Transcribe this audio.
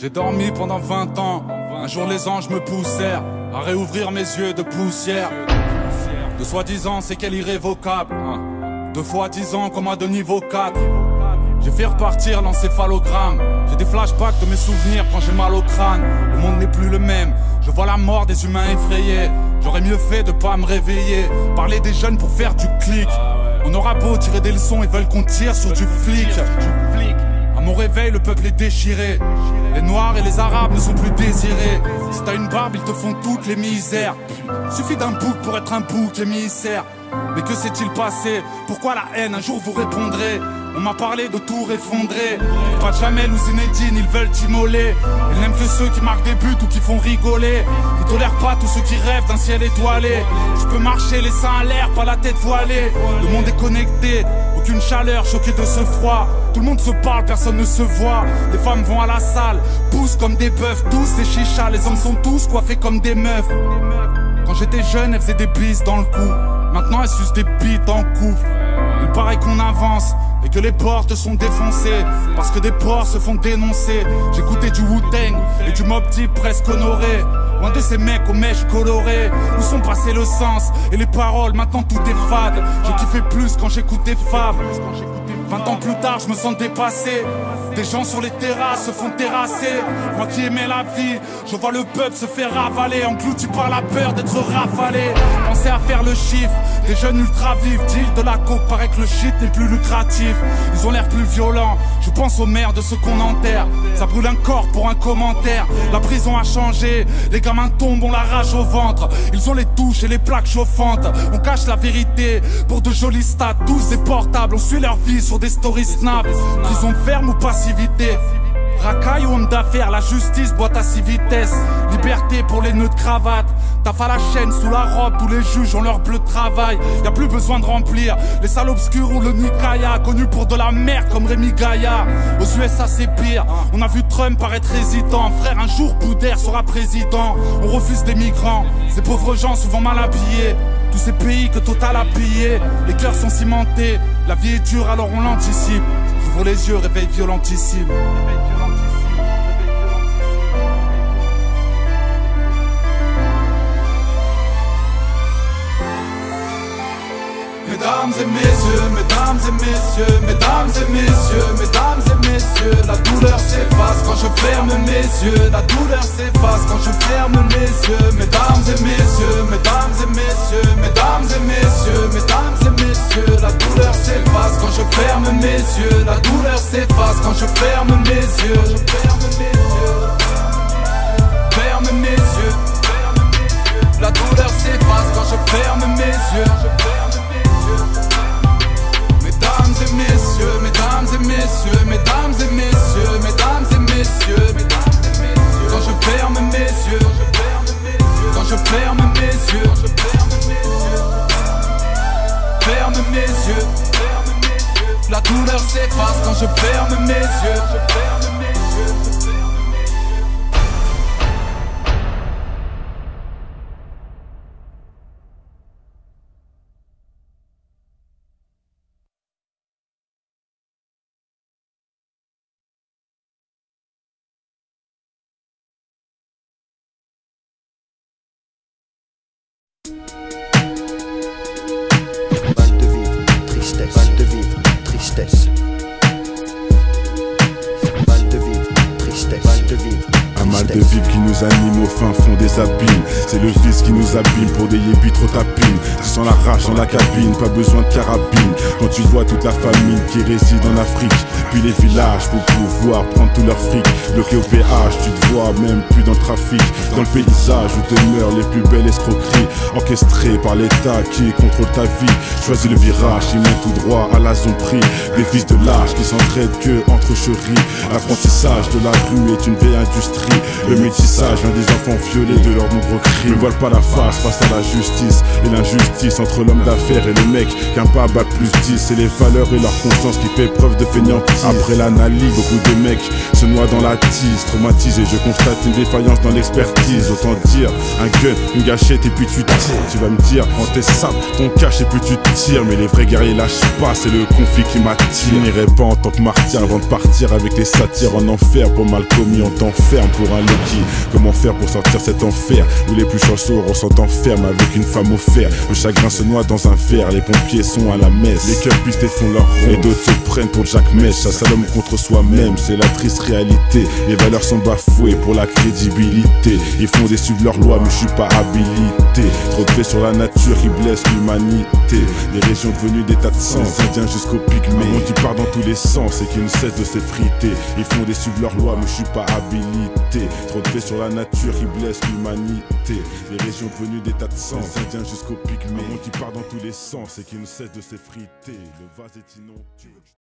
J'ai dormi pendant 20 ans. Un jour les anges me poussèrent à réouvrir mes yeux de poussière. De soi-disant c'est qu'elle irrévocable. 2 fois 10 ans comme un de niveau 4. J'ai fait repartir l'encéphalogramme. J'ai des flashbacks de mes souvenirs quand j'ai mal au crâne. Le monde n'est plus le même. Je vois la mort des humains effrayés. J'aurais mieux fait de pas me réveiller. Parler des jeunes pour faire du clic. On aura beau tirer des leçons, ils veulent qu'on tire sur du flic. À mon réveil, le peuple est déchiré. Les noirs et les arabes ne sont plus désirés. Si t'as une barbe, ils te font toutes les misères. Suffit d'un bouc pour être un bouc émissaire. Mais que s'est-il passé? Pourquoi la haine? Un jour vous répondrez. On m'a parlé de tout effondrer. Pas de Jamel ou Zinedine, ils veulent t'immoler. Ils n'aiment que ceux qui marquent des buts ou qui font rigoler. Ils tolèrent pas tous ceux qui rêvent d'un ciel étoilé. Je peux marcher les seins à l'air, pas la tête voilée. Le monde est connecté, aucune chaleur, choqué de ce froid. Tout le monde se parle, personne ne se voit. Les femmes vont à la salle, poussent comme des bœufs. Tous des chichas, les hommes sont tous coiffés comme des meufs. Quand j'étais jeune, elles faisaient des bises dans le cou. Maintenant elles sucent des bites en couple. Il paraît qu'on avance et que les portes sont défoncées parce que des porcs se font dénoncer. J'écoutais du Wu-Tang et du Mobb Deep presque honoré. Loin de ces mecs aux mèches colorées. Où sont passés le sens et les paroles? Maintenant tout est fade. Je kiffais plus quand j'écoutais Fab. 20 ans plus tard je me sens dépassé. Des gens sur les terrasses se font terrasser. Moi qui aimais la vie, je vois le peuple se faire ravaler, englouti par la peur d'être rafalé. Pensez à faire le chiffre, des jeunes ultra vifs. Deal de la coke, paraît que le shit n'est plus lucratif. Ils ont l'air plus violents, je pense aux mères de ceux qu'on enterre. Ça brûle un corps pour un commentaire. La prison a changé, les gamins tombent, on la rage au ventre. Ils ont les touches et les plaques chauffantes. On cache la vérité pour de jolis stats. Tous des portables, on suit leur vie sur des stories snap. Prison ferme ou passivité. Racaille ou homme d'affaires, la justice boite à 6 vitesses. Liberté pour les nœuds de cravate. Taf à la chaîne, sous la robe, tous les juges ont leur bleu de travail. Y'a plus besoin de remplir les salles obscures ou le Nikaya. Connu pour de la merde comme Rémi Gaillard. Aux USA c'est pire, on a vu Trump paraître hésitant. Frère, un jour Boudère sera président. On refuse des migrants, ces pauvres gens souvent mal habillés. Tous ces pays que Total a pillés. Les cœurs sont cimentés, la vie est dure alors on l'anticipe. J'ouvre les yeux, réveil violentissime. Mesdames et messieurs, mesdames et messieurs, mesdames et messieurs, mesdames et messieurs, la douleur s'efface quand je ferme mes yeux, la douleur s'efface quand je ferme mes yeux. Mesdames et messieurs, mesdames et messieurs, mesdames et messieurs, mesdames et messieurs, la douleur s'efface quand je ferme mes yeux, la douleur s'efface quand je ferme mes yeux. Ferme mes yeux, la douleur s'efface quand je ferme mes yeux. Mesdames et messieurs, mesdames et messieurs, mesdames et messieurs, mesdames et messieurs, quand je ferme mes yeux, quand je ferme mes yeux, ferme mes yeux, la douleur s'efface quand je ferme mes yeux. Mal de vivre, tristesse. Mal de vivre, tristesse. Mal de vivre, tristesse. Mal de vivre. Un mal de vivre qui nous anime au fin fond des abîmes. C'est le vice qui nous abîme pour des yébis trop tapines. Tu sens la rage dans la cabine, pas besoin de carabine. Quand tu vois toute la famille qui réside en Afrique, puis les villages pour pouvoir prendre tout leur fric. Bloqué au péage, tu te vois même plus dans le trafic. Dans le paysage où demeurent les plus belles escroqueries, orchestrées par l'État qui contrôle ta vie. Choisis le virage, ils montent tout droit à la zombie. Des fils de lâches qui s'entraident que entre chéris. L'apprentissage de la rue est une vieille industrie. Le métissage vient des enfants violés de leurs nombreux crimes. Ne voilent pas la face face à la justice et l'injustice entre l'homme d'affaires et le mec qu'un pas bat plus 10. C'est les valeurs et leur conscience qui fait preuve de fainéantise. Après l'analyse, beaucoup de mecs se noient dans la tise. Traumatisé, je constate une défaillance dans l'expertise. Autant dire, un gun, une gâchette et puis tu tires. Tu vas me dire, prends tes sables, ton cache et puis tu tires. Mais les vrais guerriers lâchent pas, c'est le conflit qui m'attire. Je n'irai pas en tant que martyr avant de partir avec les satires en enfer. Pour mal commis, on t'enferme pour un Loki. Comment faire pour sortir cet enfer où les plus chanceux ressentent enferme avec une femme au fer. Le chagrin se noie dans un verre, les pompiers sont à la messe. Les cœurs pistés font leur rond et d'autres se prennent pour Jack Mesh. Ça l'homme contre soi-même, c'est la triste réalité. Les valeurs sont bafouées pour la crédibilité. Ils font déçuivre leurs lois mais je suis pas habilité. Trop de faits sur la nature qui blessent l'humanité. Les régions devenues des tas de sang, Indiens jusqu'aux pygmées. Un monde qui part dans tous les sens et qui ne cesse de s'effriter. Ils font déçuivre leurs lois mais je suis pas habilité. Trop de faits sur la nature qui blessent l'humanité. Les régions devenues des tas de sang, Indiens jusqu'aux pygmées. Un monde qui part dans tous les sens et qui ne cesse de s'effriter. Le vase est inondé.